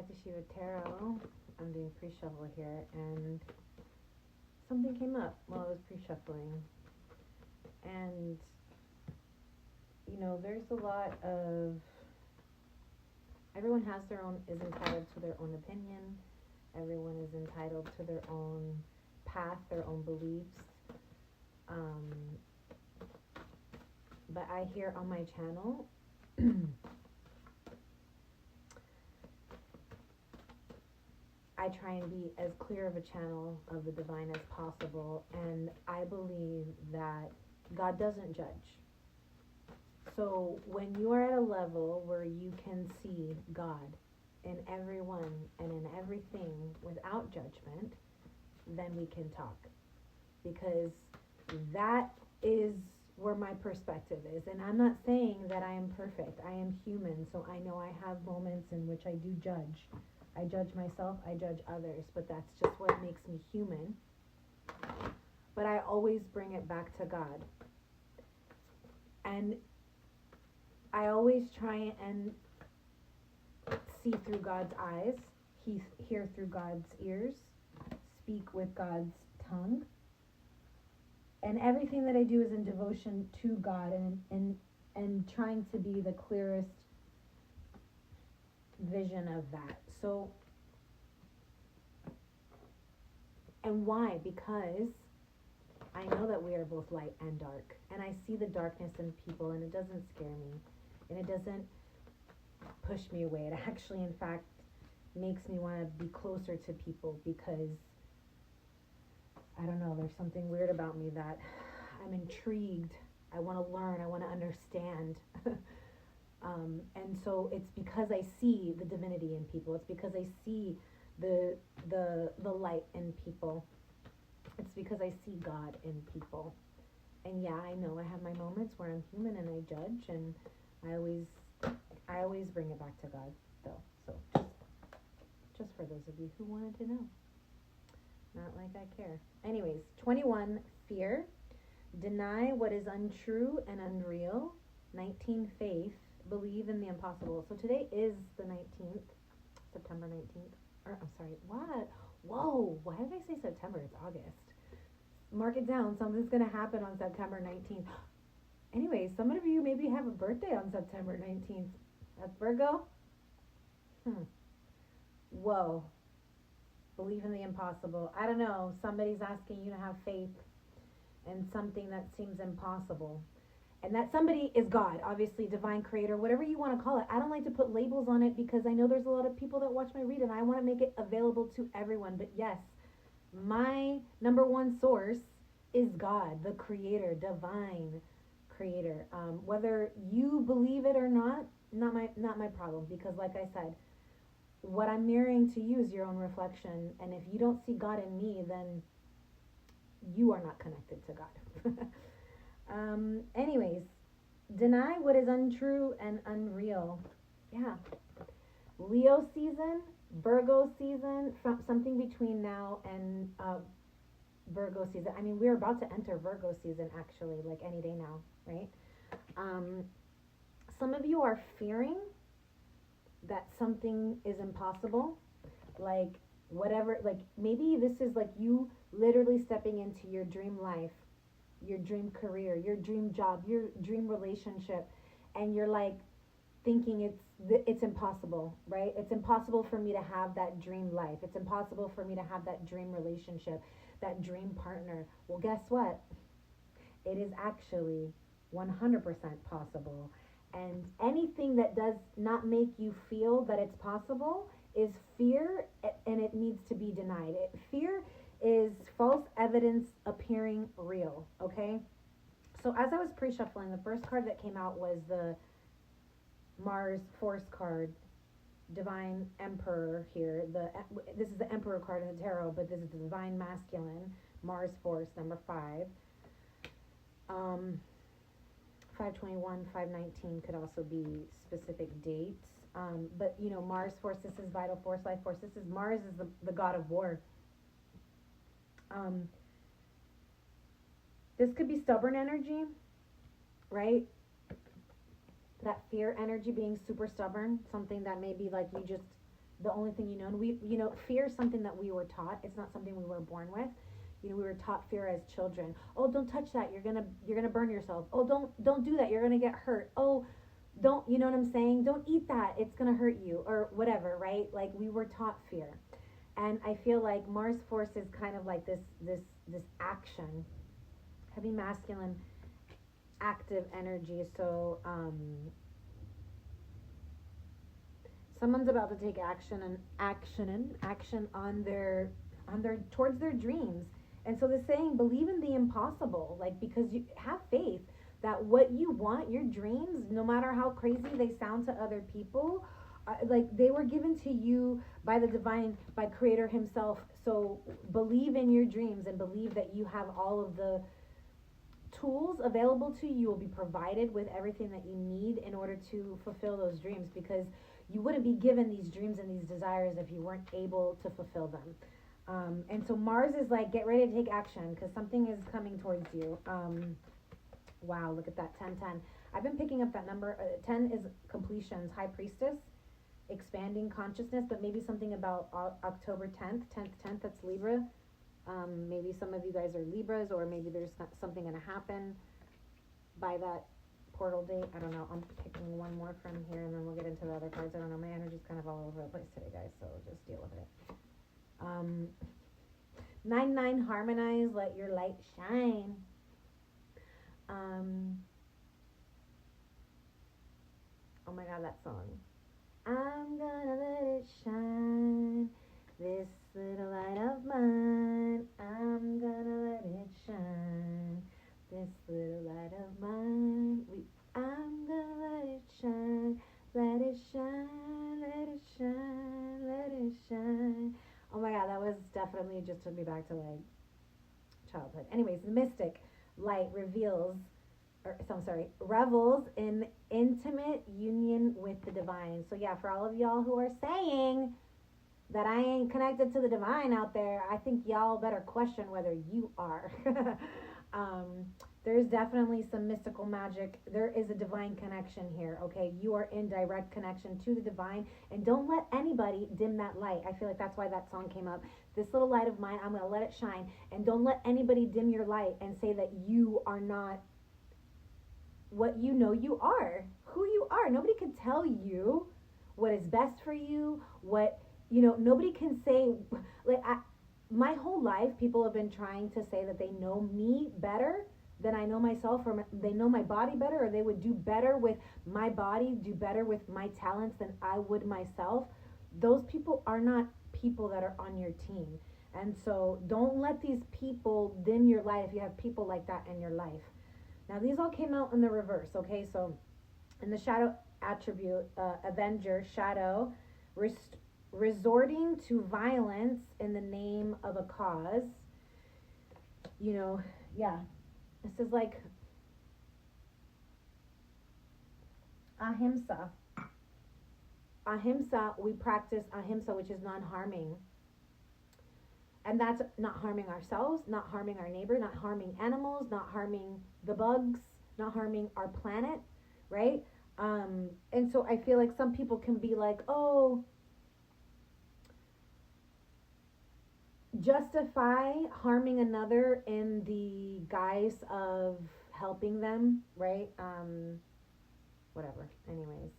Shiva Tarot. I'm doing pre-shuffle here, and something came up while I was pre-shuffling. And, there's a lot of, everyone is entitled to their own opinion. Everyone is entitled to their own path, their own beliefs. But I hear on my channel, I try and be as clear of a channel of the divine as possible, and I believe that God doesn't judge. So when you are at a level where you can see God in everyone and in everything without judgment, then we can talk. Because that is where my perspective is. And I'm not saying that I am perfect. I am human, so I know I have moments in which I do judge. I judge myself, I judge others, but that's just what makes me human. But I always bring it back to God. And I always try and see through God's eyes, hear through God's ears, speak with God's tongue. And everything that I do is in devotion to God and trying to be the clearest vision of that. So, and why? Because I know that we are both light and dark, and I see the darkness in people, and it doesn't scare me, and it doesn't push me away. It actually, in fact, makes me want to be closer to people, because I don't know, there's something weird about me that I'm intrigued. I want to learn. I want to understand. And so it's because I see the divinity in people. It's because I see the light in people. It's because I see God in people. And yeah, I know I have my moments where I'm human and I judge, and I always bring it back to God, though. So just for those of you who wanted to know. Not like I care. Anyways, 21, fear. Deny what is untrue and unreal. 19, faith. Believe in the impossible. So today is the 19th, September 19th. Or, I'm sorry, what? Whoa, why did I say September? It's August. Mark it down. Something's going to happen on September 19th. Anyways, some of you maybe have a birthday on September 19th. That's Virgo? Whoa. Believe in the impossible. I don't know. Somebody's asking you to have faith in something that seems impossible. And that somebody is God, obviously, divine creator, whatever you want to call it. I don't like to put labels on it because I know there's a lot of people that watch my read, and I want to make it available to everyone. But yes, my number one source is God, the creator, divine creator. Whether you believe it or not my problem, because like I said, what I'm mirroring to you is your own reflection, and if you don't see God in me, then you are not connected to God. Anyways, deny what is untrue and unreal. Yeah. Leo season, Virgo season, from something between now and Virgo season. I mean, we're about to enter Virgo season, actually, like any day now, right? Some of you are fearing that something is impossible, like whatever, like maybe this is like you literally stepping into your dream life, your dream career, your dream job, your dream relationship, and you're like thinking it's impossible, right? It's impossible for me to have that dream life. It's impossible for me to have that dream relationship, that dream partner. Well, guess what? It is actually 100% possible. And anything that does not make you feel that it's possible is fear, and it needs to be denied. Fear is false evidence appearing real, okay? So as I was pre-shuffling, the first card that came out was the Mars Force card, Divine Emperor here. This is the Emperor card in the tarot, but this is the Divine Masculine, Mars Force, number 5. 521, 519 could also be specific dates. But, Mars Force, this is Vital Force, Life Force. This is Mars is the god of war. This could be stubborn energy, right? That fear energy, being super stubborn, something that maybe like you just the only thing you know. And we, you know, fear is something that we were taught. It's not something we were born with. You know, we were taught fear as children. Oh, don't touch that. You're gonna burn yourself. Oh, don't do that. You're gonna get hurt. Oh, don't, you know what I'm saying? Don't eat that. It's gonna hurt you or whatever, right? Like we were taught fear. And I feel like Mars force is kind of like this action, heavy masculine, active energy. So someone's about to take action on their towards their dreams. And so they're saying believe in the impossible, like, because you have faith that what you want, your dreams, no matter how crazy they sound to other people, like they were given to you by the divine, by creator himself. So believe in your dreams and believe that you have all of the tools available to you. You will be provided with everything that you need in order to fulfill those dreams, because you wouldn't be given these dreams and these desires if you weren't able to fulfill them. And so Mars is like, get ready to take action because something is coming towards you. Wow, look at that, 1010. I've been picking up that number. 10 is completions, high priestess, expanding consciousness, but maybe something about October 10th, 10th, that's Libra. Maybe some of you guys are Libras, or maybe there's something going to happen by that portal date. I don't know. I'm picking one more from here, and then we'll get into the other cards. I don't know. My energy's kind of all over the place today, guys, so just deal with it. 9-9, harmonize, let your light shine. Oh my God, that song. I'm gonna let it shine, this little light of mine. I'm gonna let it shine, this little light of mine. I'm gonna let it shine, let it shine, let it shine, let it shine. Oh my God, that was definitely just took me back to like childhood. Anyways, the mystic light revels in intimate union with the divine. So yeah, for all of y'all who are saying that I ain't connected to the divine out there, I think y'all better question whether you are. There's definitely some mystical magic. There is a divine connection here, okay? You are in direct connection to the divine, and don't let anybody dim that light. I feel like that's why that song came up. This little light of mine, I'm going to let it shine, and don't let anybody dim your light and say that you are not what you know you are, who you are. Nobody can tell you what is best for you, what, you know, nobody can say, like, my whole life, people have been trying to say that they know me better than I know myself, or they know my body better, or they would do better with my body, do better with my talents than I would myself. Those people are not people that are on your team. And so don't let these people dim your light if you have people like that in your life. Now, these all came out in the reverse, okay? So in the shadow attribute, Avenger, shadow, resorting to violence in the name of a cause. You know, yeah. This is like ahimsa. Ahimsa, we practice ahimsa, which is non-harming. And that's not harming ourselves, not harming our neighbor, not harming animals, not harming the bugs, not harming our planet, right? And so I feel like some people can be like, oh, justify harming another in the guise of helping them, right? Whatever. Anyways.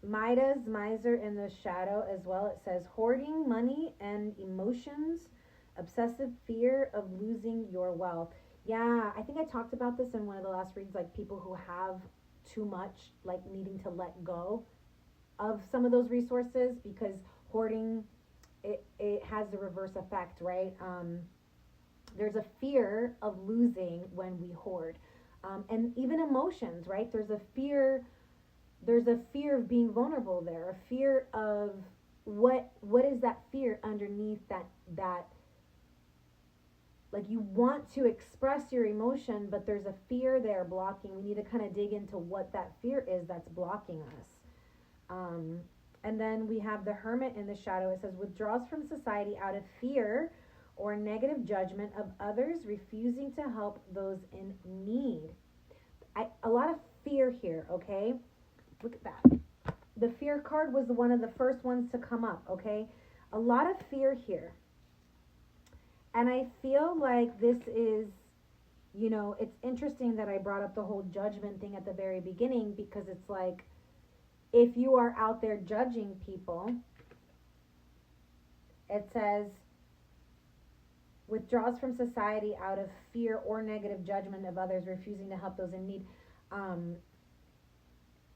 Midas, miser in the shadow as well. It says hoarding money and emotions, obsessive fear of losing your wealth. Yeah, I think I talked about this in one of the last reads, like people who have too much, like needing to let go of some of those resources, because hoarding, it has the reverse effect, right? There's a fear of losing when we hoard. And even emotions, right? There's a fear of being vulnerable there, a fear of what is that fear underneath that like you want to express your emotion, but there's a fear there blocking. We need to kind of dig into what that fear is that's blocking us. And then we have the hermit in the shadow. It says withdraws from society out of fear or negative judgment of others, refusing to help those in need. A lot of fear here, okay? Look at that. the fear card was one of the first ones to come up, okay? A lot of fear here. And I feel like this is, you know, it's interesting that I brought up the whole judgment thing at the very beginning, because it's like, if you are out there judging people, it says, withdraws from society out of fear or negative judgment of others, refusing to help those in need.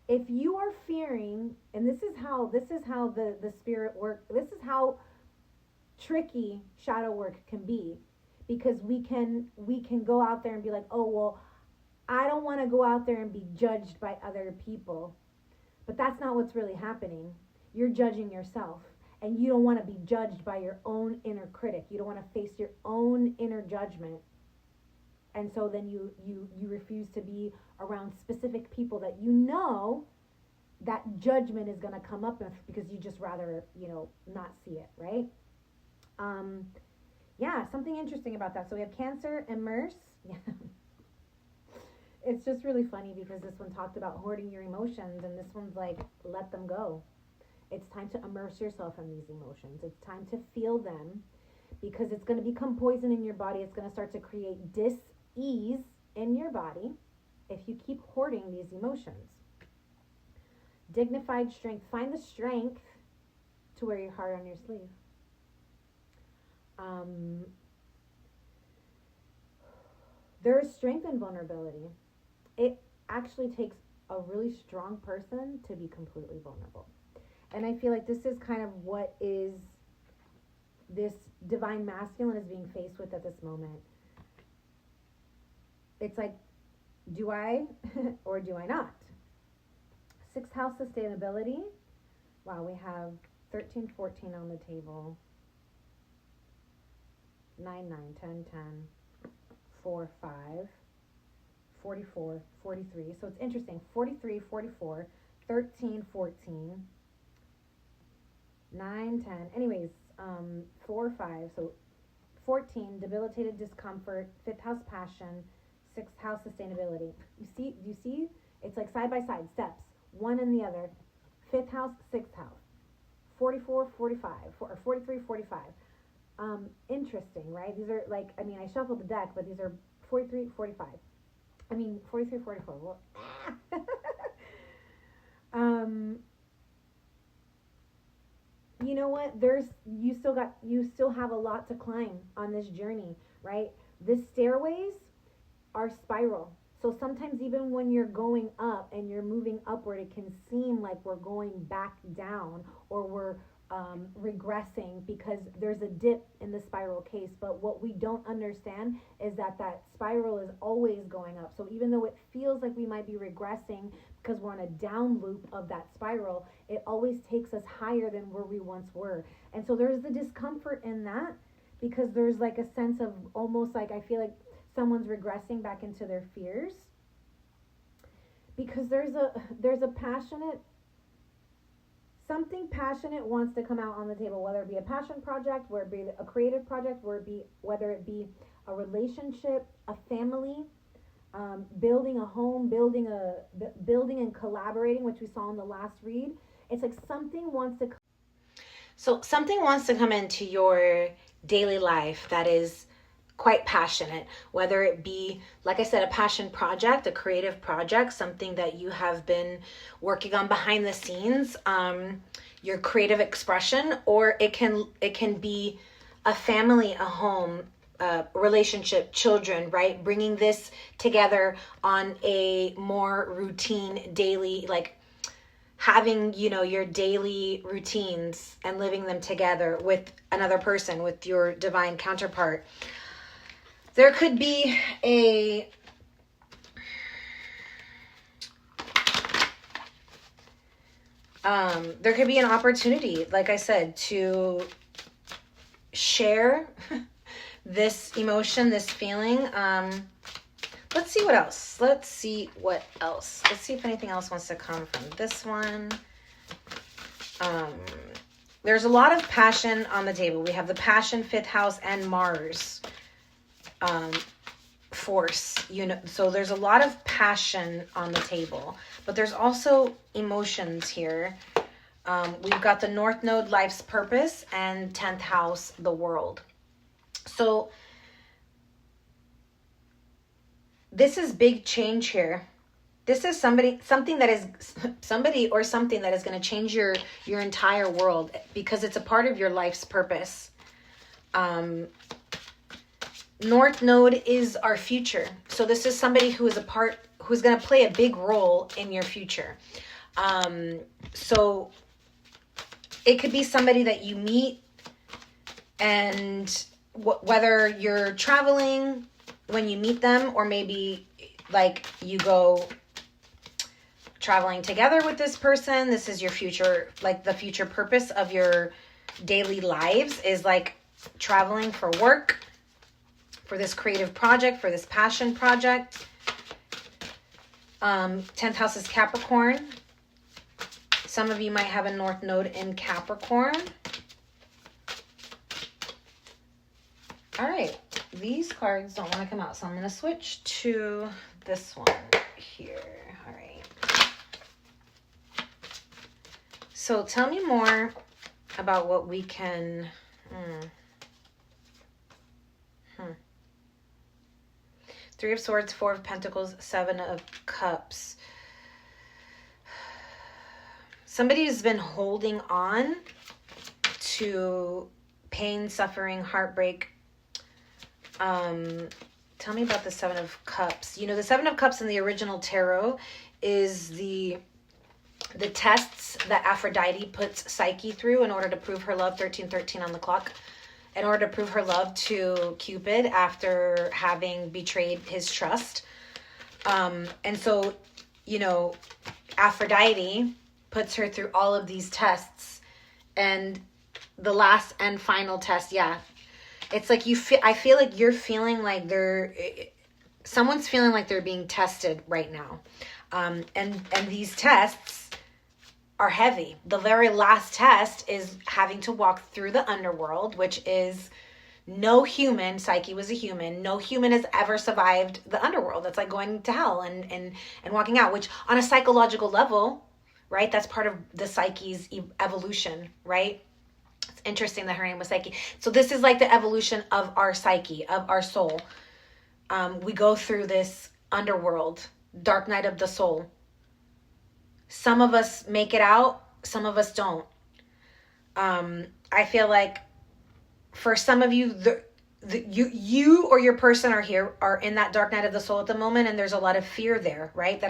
If you are fearing, and this is how the spirit work, this is how tricky shadow work can be, because we can go out there and be like, oh, well, I don't want to go out there and be judged by other people. But that's not what's really happening. You're judging yourself, and you don't want to be judged by your own inner critic. You don't want to face your own inner judgment. And so then you refuse to be around specific people that you know that judgment is going to come up with, because you just rather, you know, not see it, right? Yeah, something interesting about that. So we have Cancer, immerse. Yeah. It's just really funny, because this one talked about hoarding your emotions, and this one's like, let them go. It's time to immerse yourself in these emotions. It's time to feel them, because it's going to become poison in your body. It's going to start to create dis-ease in your body if you keep hoarding these emotions. Dignified strength. Find the strength to wear your heart on your sleeve. There is strength in vulnerability. It actually takes a really strong person to be completely vulnerable. And I feel like this is kind of what is this divine masculine is being faced with at this moment. It's like, do I or do I not? Sixth house, sustainability. Wow, we have 13, 14 on the table. 9, 9, 10, 10, 4, 5, 44, 43. So it's interesting. 43, 44, 13, 14, 9, 10. Anyways, 4, 5. So 14, debilitated discomfort. 5th house, passion. 6th house, sustainability. Do you see? It's like side by side steps. One and the other. 5th house, 6th house. 44, 45, or 43, 45. Interesting, right? These are like, I mean, I shuffled the deck, but these are 43, 45. I mean, 43, 44. Well, you know what? You still have a lot to climb on this journey, right? The stairways are spiral. So sometimes even when you're going up and you're moving upward, it can seem like we're going back down, or we're regressing, because there's a dip in the spiral case. But what we don't understand is that spiral is always going up. So even though it feels like we might be regressing because we're on a down loop of that spiral, it always takes us higher than where we once were. And so there's the discomfort in that, because there's like a sense of almost like, I feel like someone's regressing back into their fears, because there's a passionate, something passionate wants to come out on the table, whether it be a passion project, whether it be a creative project, whether it be a relationship, a family, building a home, building and collaborating, which we saw in the last read. It's like something wants to come into your daily life that is quite passionate, whether it be, like I said, a passion project, a creative project, something that you have been working on behind the scenes, your creative expression, or it can be a family, a home, relationship, children, right? Bringing this together on a more routine daily, like having, your daily routines and living them together with another person, with your divine counterpart. There could be an opportunity, like I said, to share this emotion, this feeling. Let's see what else. Let's see if anything else wants to come from this one. There's a lot of passion on the table. We have the passion, 5th house, and Mars. Force, so there's a lot of passion on the table, but there's also emotions here. We've got the North Node, life's purpose, and 10th house, the world. So this is big change here. This is somebody that is going to change your entire world, because it's a part of your life's purpose. North Node is our future. So this is somebody who's going to play a big role in your future. So it could be somebody that you meet, and whether you're traveling when you meet them, or maybe like you go traveling together with this person. This is your future, like the future purpose of your daily lives is like traveling for work, for this creative project, for this passion project. 10th house is Capricorn. Some of you might have a North Node in Capricorn. All right, these cards don't want to come out, so I'm going to switch to this one here. All right. So tell me more about what we can... Three of Swords, Four of Pentacles, Seven of Cups. Somebody who's been holding on to pain, suffering, heartbreak. Tell me about the Seven of Cups. You know, the Seven of Cups in the original tarot is the tests that Aphrodite puts Psyche through in order to prove her love, 1313 on the clock, in order to prove her love to Cupid after having betrayed his trust. And so, you know, Aphrodite puts her through all of these tests, and the last and final test, yeah, it's like I feel like you're feeling like someone's feeling like they're being tested right now. And these tests are heavy. The very last test is having to walk through the underworld, which is no human, Psyche was a human, no human has ever survived the underworld. That's like going to hell and walking out, which on a psychological level, right, that's part of the Psyche's evolution, right? It's interesting that her name was Psyche. So this is like the evolution of our psyche, of our soul. We go through this underworld, dark night of the soul. Some of us make it out, some of us don't. I feel like for some of you, you or your person are in that dark night of the soul at the moment, and there's a lot of fear there, right? That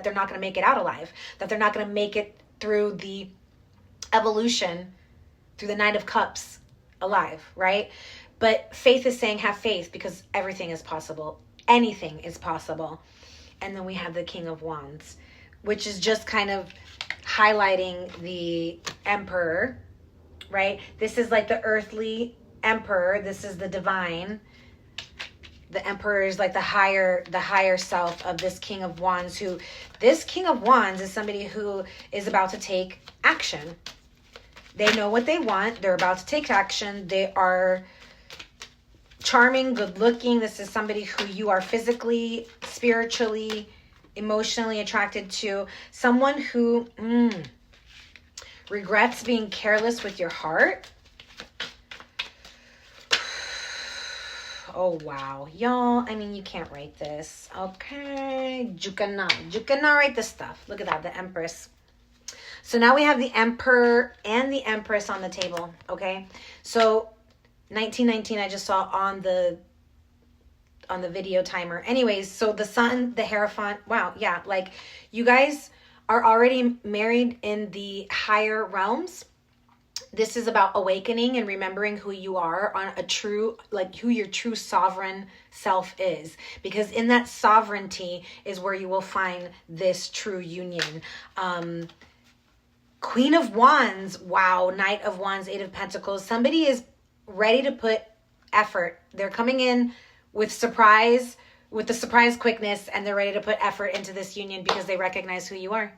they're not gonna make it out alive, that they're not gonna make it through the evolution, through the Knight of Cups alive, right? But faith is saying have faith, because everything is possible. Anything is possible. And then we have the King of Wands, which is just kind of highlighting the Emperor, right? This is like the earthly Emperor. This is the divine. The Emperor is like the higher self of this King of Wands. This King of Wands is somebody who is about to take action. They know what they want. They're about to take action. They are charming, good looking. This is somebody who you are physically, spiritually, emotionally attracted to. Someone who regrets being careless with your heart. Oh, wow. Y'all, I mean, you can't write this. Okay. You cannot write this stuff. Look at that, the Empress. So now we have the Emperor and the Empress on the table, okay? So 1919 I just saw on the video timer. Anyways, so the Sun, the Hierophant, wow, yeah, like you guys are already married in the higher realms. This is about awakening and remembering who you are on a true, like who your true sovereign self is. Because in that sovereignty is where you will find this true union. Queen of Wands, wow, Knight of Wands, Eight of Pentacles. Somebody is ready to put effort. They're coming in with the surprise quickness, and they're ready to put effort into this union because they recognize who you are.